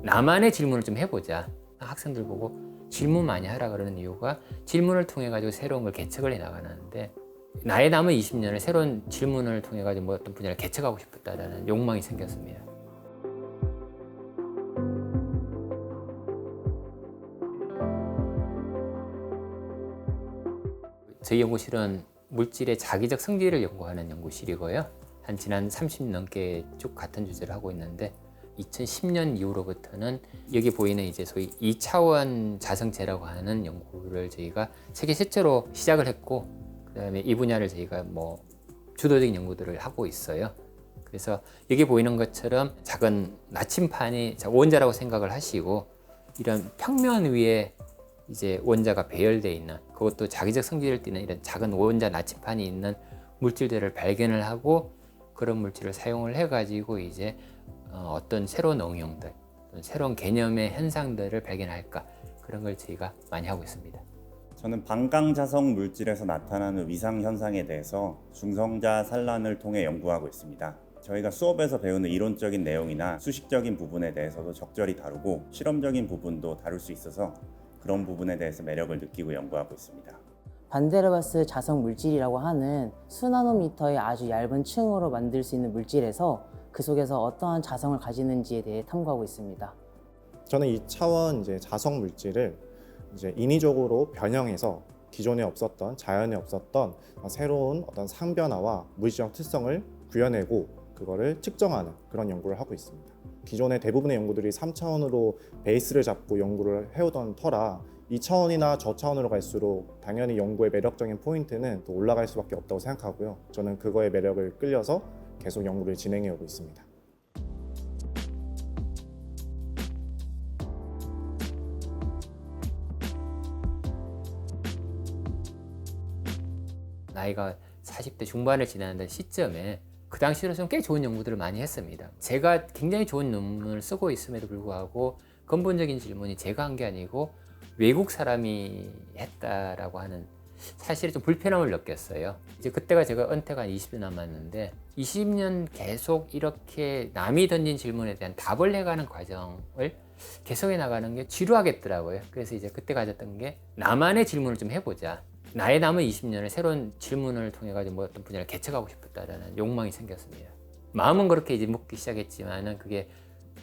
나만의 질문을 좀 해보자. 학생들 보고 질문 많이 하라 그러는 이유가 질문을 통해 가지고 새로운 걸 개척을 해 나가는데, 나의 남은 20년을 새로운 질문을 통해 가지고 뭐 어떤 분야를 개척하고 싶었다라는 욕망이 생겼습니다. 저희 연구실은 물질의 자기적 성질을 연구하는 연구실이고요. 한 지난 30년 넘게 쭉 같은 주제를 하고 있는데, 2010년 이후로부터는 여기 보이는 이제 소위 2차원 자성체라고 하는 연구를 저희가 세계 최초로 시작을 했고, 그다음에 이 분야를 저희가 뭐 주도적인 연구들을 하고 있어요. 그래서 여기 보이는 것처럼 작은 나침판이 원자라고 생각을 하시고, 이런 평면 위에 이제 원자가 배열되어 있는, 그것도 자기적 성질을 띠는 이런 작은 원자 나침판이 있는 물질들을 발견을 하고, 그런 물질을 사용을 해가지고 이제 어떤 새로운 응용들, 새로운 개념의 현상들을 발견할까, 그런 걸 저희가 많이 하고 있습니다. 저는 방광자성 물질에서 나타나는 위상 현상에 대해서 중성자 산란을 통해 연구하고 있습니다. 저희가 수업에서 배우는 이론적인 내용이나 수식적인 부분에 대해서도 적절히 다루고, 실험적인 부분도 다룰 수 있어서 그런 부분에 대해서 매력을 느끼고 연구하고 있습니다. 반데르바스 자성 물질이라고 하는 수나노미터의 아주 얇은 층으로 만들 수 있는 물질에서 그 속에서 어떠한 자성을 가지는지에 대해 탐구하고 있습니다. 저는 이 차원 자성 물질을 인위적으로 변형해서 기존에 없었던, 자연에 없었던 새로운 어떤 상변화와 물리적 특성을 구현하고 그거를 측정하는 그런 연구를 하고 있습니다. 기존의 대부분의 연구들이 3차원으로 베이스를 잡고 연구를 해오던 터라 2차원이나 저차원으로 갈수록 당연히 연구의 매력적인 포인트는 또 올라갈 수밖에 없다고 생각하고요. 저는 그거의 매력을 끌려서 계속 연구를 진행해 오고 있습니다. 나이가 40대 중반을 지나는 시점에 그 당시로서는 꽤 좋은 연구들을 많이 했습니다. 제가 굉장히 좋은 논문을 쓰고 있음에도 불구하고 근본적인 질문이 제가 한 게 아니고 외국 사람이 했다라고 하는 사실에 좀 불편함을 느꼈어요. 이제 그때가 제가 은퇴가 한 20년 남았는데, 20년 계속 이렇게 남이 던진 질문에 대한 답을 해가는 과정을 계속해 나가는 게 지루하겠더라고요. 그래서 이제 그때 가졌던 게 나만의 질문을 좀 해보자. 나의 남은 20년을 새로운 질문을 통해 가지고 뭐 어떤 분야를 개척하고 싶었다라는 욕망이 생겼습니다. 마음은 그렇게 이제 먹기 시작했지만은 그게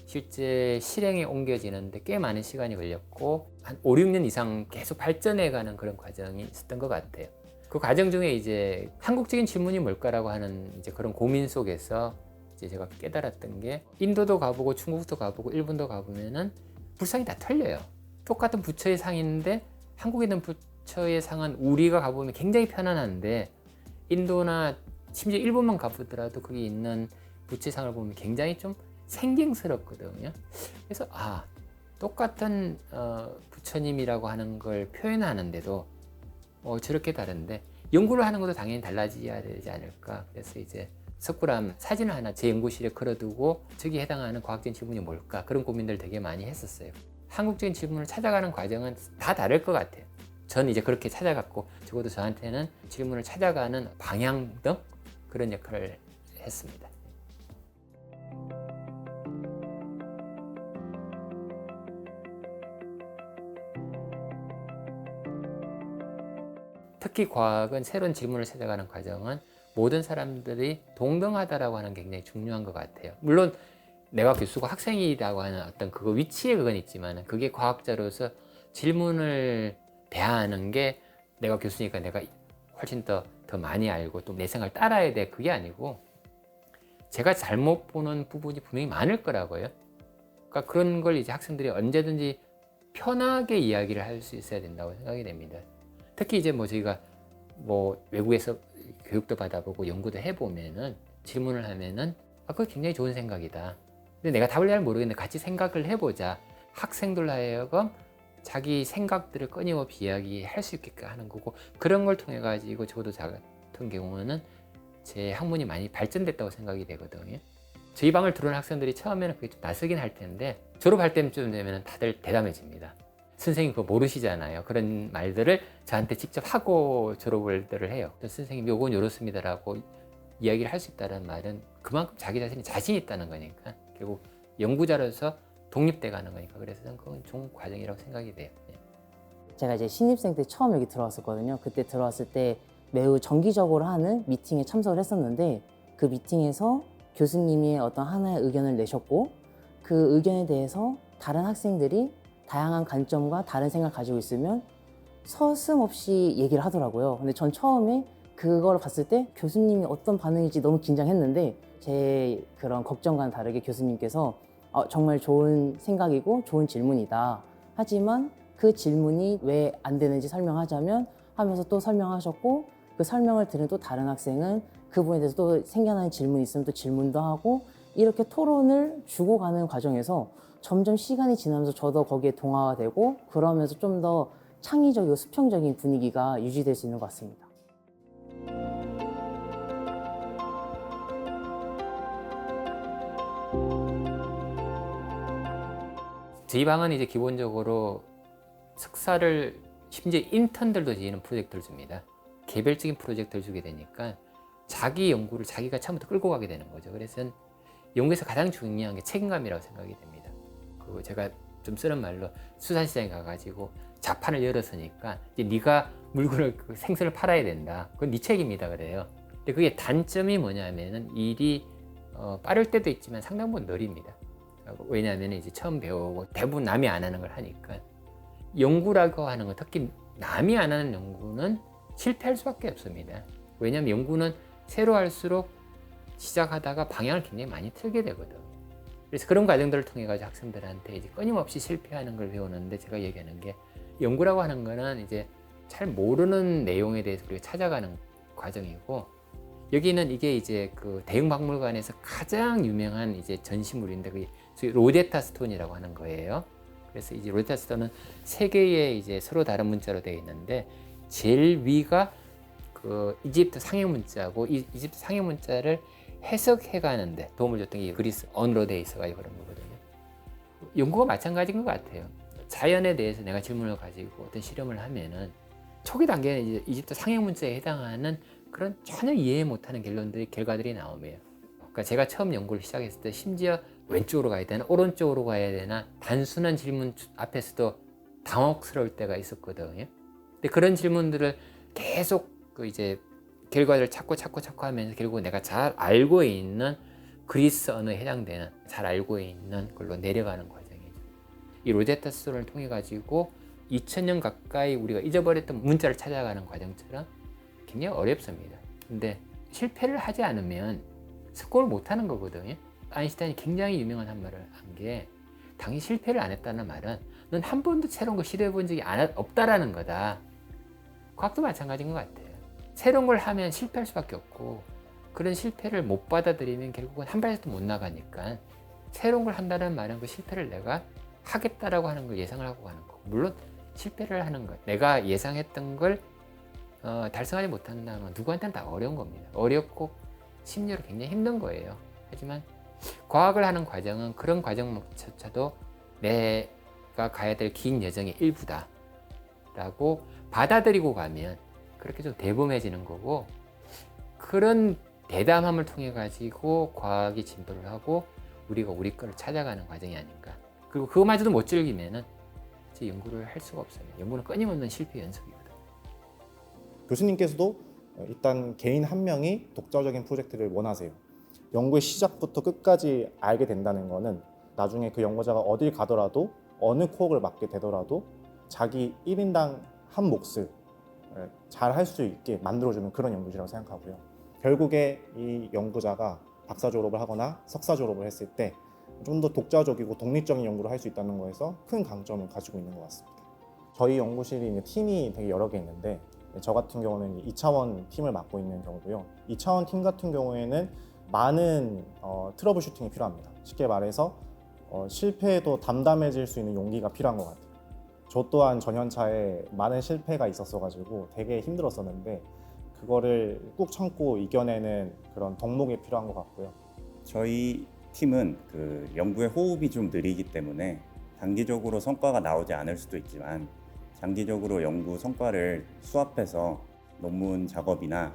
실제 실행에 옮겨지는데 꽤 많은 시간이 걸렸고, 한 5, 6년 이상 계속 발전해가는 그런 과정이 있었던 것 같아요. 그 과정 중에 이제 한국적인 질문이 뭘까라고 하는 이제 그런 고민 속에서 이제 제가 깨달았던 게, 인도도 가보고 중국도 가보고 일본도 가보면은 불상이 다 틀려요. 똑같은 부처의 상인데 한국에 있는 부처의 상은 우리가 가보면 굉장히 편안한데, 인도나 심지어 일본만 가보더라도 거기 있는 부처의 상을 보면 굉장히 좀 생경스럽거든요. 그래서 똑같은 부처님이라고 하는 걸 표현하는데도 저렇게 다른데 연구를 하는 것도 당연히 달라져야 되지 않을까. 그래서 이제 석굴암 사진을 하나 제 연구실에 걸어두고 저기에 해당하는 과학적인 질문이 뭘까, 그런 고민들을 되게 많이 했었어요. 한국적인 질문을 찾아가는 과정은 다 다를 것 같아요. 저는 이제 그렇게 찾아갔고, 적어도 저한테는 질문을 찾아가는 방향등, 그런 역할을 했습니다. 특히 과학은 새로운 질문을 찾아가는 과정은 모든 사람들이 동등하다라고 하는 게 굉장히 중요한 것 같아요. 물론 내가 교수고 학생이라고 하는 어떤 그 위치에 그건 있지만, 그게 과학자로서 질문을 대하는 게 내가 교수니까 내가 훨씬 더 많이 알고 또 내 생각을 따라야 돼, 그게 아니고 제가 잘못 보는 부분이 분명히 많을 거라고요. 그러니까 그런 걸 이제 학생들이 언제든지 편하게 이야기를 할 수 있어야 된다고 생각이 됩니다. 특히 이제 뭐 저희가 뭐 외국에서 교육도 받아보고 연구도 해보면은 질문을 하면은 그거 굉장히 좋은 생각이다. 근데 내가 답을 잘 모르겠는데 같이 생각을 해보자. 학생들 하여금 자기 생각들을 끊임없이 이야기할 수 있게끔 하는 거고, 그런 걸 통해 가지고 저도 저 같은 경우는 제 학문이 많이 발전됐다고 생각이 되거든요. 저희 방을 들어오는 학생들이 처음에는 그게 좀 낯설긴 할 텐데, 졸업할 때쯤 되면 다들 대담해집니다. 선생님 그거 모르시잖아요. 그런 말들을 저한테 직접 하고 졸업을 해요. 선생님 요건 이렇습니다라고 이야기를 할 수 있다는 말은 그만큼 자기 자신이 자신 있다는 거니까, 결국 연구자로서 독립돼 가는 거니까 그래서 저는 그건 좋은 과정이라고 생각이 돼요. 예. 제가 이제 신입생 때 처음 여기 들어왔었거든요. 그때 들어왔을 때 매우 정기적으로 하는 미팅에 참석을 했었는데 그 미팅에서 교수님이 어떤 하나의 의견을 내셨고 그 의견에 대해서 다른 학생들이 다양한 관점과 다른 생각을 가지고 있으면 서슴없이 얘기를 하더라고요. 근데 전 처음에 그걸 봤을 때 교수님이 어떤 반응일지 너무 긴장했는데 제 그런 걱정과는 다르게 교수님께서 정말 좋은 생각이고 좋은 질문이다. 하지만 그 질문이 왜 안 되는지 설명하자면 하면서 또 설명하셨고 그 설명을 들은 또 다른 학생은 그분에 대해서 또 생겨나는 질문이 있으면 또 질문도 하고 이렇게 토론을 주고가는 과정에서 점점 시간이 지나면서 저도 거기에 동화가 되고 그러면서 좀 더 창의적이고 수평적인 분위기가 유지될 수 있는 것 같습니다. 저희 방은 이제 기본적으로 석사를 심지어 인턴들도 지는 프로젝트를 줍니다. 개별적인 프로젝트를 주게 되니까 자기 연구를 자기가 처음부터 끌고 가게 되는 거죠. 그래서 연구에서 가장 중요한 게 책임감이라고 생각이 됩니다. 그 제가 좀 쓰는 말로 수산시장에 가가지고 자판을 열었으니까 이제 네가 물건을 그 생선을 팔아야 된다. 그건 네 책임이다 그래요. 근데 그게 단점이 뭐냐면은 일이 빠를 때도 있지만 상당 부분 느립니다. 왜냐하면 이제 처음 배우고 대부분 남이 안 하는 걸 하니까 연구라고 하는 건 특히 남이 안 하는 연구는 실패할 수밖에 없습니다. 왜냐하면 연구는 새로 할수록 시작하다가 방향을 굉장히 많이 틀게 되거든. 그래서 그런 과정들을 통해 가지고 학생들한테 이제 끊임없이 실패하는 걸 배우는데 제가 얘기하는 게 연구라고 하는 거는 이제 잘 모르는 내용에 대해서 우리가 찾아가는 과정이고 여기는 이게 이제 그 대英박물관에서 가장 유명한 이제 전시물인데 그게 로제타 스톤이라고 하는 거예요. 그래서 이제 로제타 스톤은 세 개의 이제 서로 다른 문자로 되어 있는데 제일 위가 그 이집트 상형 문자고 이 이집트 상형 문자를 해석해 가는데 도움을 줬던 게 그리스 언어로 되어 있어가지고 그런 거거든요. 연구가 마찬가지인 것 같아요. 자연에 대해서 내가 질문을 가지고 어떤 실험을 하면은 초기 단계는 이제 이집트 상형 문자에 해당하는 그런 전혀 이해 못하는 결과들이 나오면 그러니까 제가 처음 연구를 시작했을 때 심지어 왼쪽으로 가야 되나 오른쪽으로 가야 되나 단순한 질문 앞에서도 당혹스러울 때가 있었거든요. 근데 그런 질문들을 계속 그 이제 결과를 찾고 하면서 결국 내가 잘 알고 있는 그리스 언어에 해당되는 잘 알고 있는 걸로 내려가는 과정이죠. 이 로제타 스톤을 통해 가지고 2000년 가까이 우리가 잊어버렸던 문자를 찾아가는 과정처럼 굉장히 어렵습니다. 근데 실패를 하지 않으면 스코어를 못하는 거거든요. 아인슈타인이 굉장히 유명한 한 말을 한 게 당연히 실패를 안 했다는 말은 넌 한 번도 새로운 걸 시도해 본 적이 없다라는 거다. 과학도 마찬가지인 것 같아요. 새로운 걸 하면 실패할 수밖에 없고 그런 실패를 못 받아들이면 결국은 한 발짝도 못 나가니까 새로운 걸 한다는 말은 그 실패를 내가 하겠다라고 하는 걸 예상을 하고 가는 거고 물론 실패를 하는 것 내가 예상했던 걸 달성하지 못한다는 건 누구한테는 다 어려운 겁니다. 어렵고 심리로 굉장히 힘든 거예요. 하지만 과학을 하는 과정은 그런 과정조차도 내가 가야 될 긴 여정의 일부다 라고 받아들이고 가면 그렇게 좀 대범해지는 거고 그런 대담함을 통해 가지고 과학이 진보를 하고 우리가 우리 거를 찾아가는 과정이 아닌가. 그리고 그거마저도 못 즐기면은 이제 연구를 할 수가 없어요. 연구는 끊임없는 실패 연속이거든. 교수님께서도 일단 개인 한 명이 독자적인 프로젝트를 원하세요. 연구의 시작부터 끝까지 알게 된다는 거는 나중에 그 연구자가 어딜 가더라도 어느 코어를 맡게 되더라도 자기 1인당 한 몫을 잘 할 수 있게 만들어주는 그런 연구실이라고 생각하고요. 결국에 이 연구자가 박사 졸업을 하거나 석사 졸업을 했을 때 좀 더 독자적이고 독립적인 연구를 할 수 있다는 거에서 큰 강점을 가지고 있는 것 같습니다. 저희 연구실이 팀이 되게 여러 개 있는데 저 같은 경우는 2차원 팀을 맡고 있는 경우고요. 2차원 팀 같은 경우에는 많은 트러블 슈팅이 필요합니다. 쉽게 말해서 실패에도 담담해질 수 있는 용기가 필요한 것 같아요. 저 또한 전연차에 많은 실패가 있었어가지고 되게 힘들었었는데 그거를 꾹 참고 이겨내는 그런 덕목이 필요한 것 같고요. 저희 팀은 그 연구의 호흡이 좀 느리기 때문에 단기적으로 성과가 나오지 않을 수도 있지만 장기적으로 연구 성과를 수합해서 논문 작업이나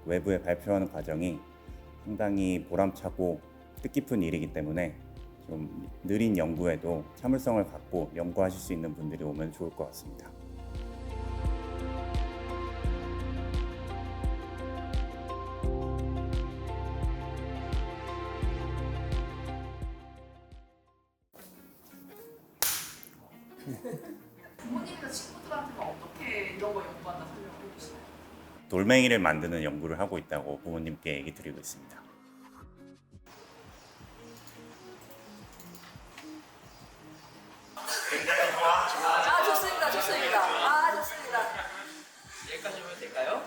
외부에 발표하는 과정이 상당히 보람차고 뜻깊은 일이기 때문에 좀 느린 연구에도 참을성을 갖고 연구하실 수 있는 분들이 오면 좋을 것 같습니다. 부모님이나 친구들한테는 어떻게 이런 거 연구한다 설명을 해주시나요? 돌멩이를 만드는 연구를 하고 있다고 부모님께 얘기 드리고 있습니다. 아 좋습니다, 좋습니다. 아 좋습니다. 여기까지 오면 될까요?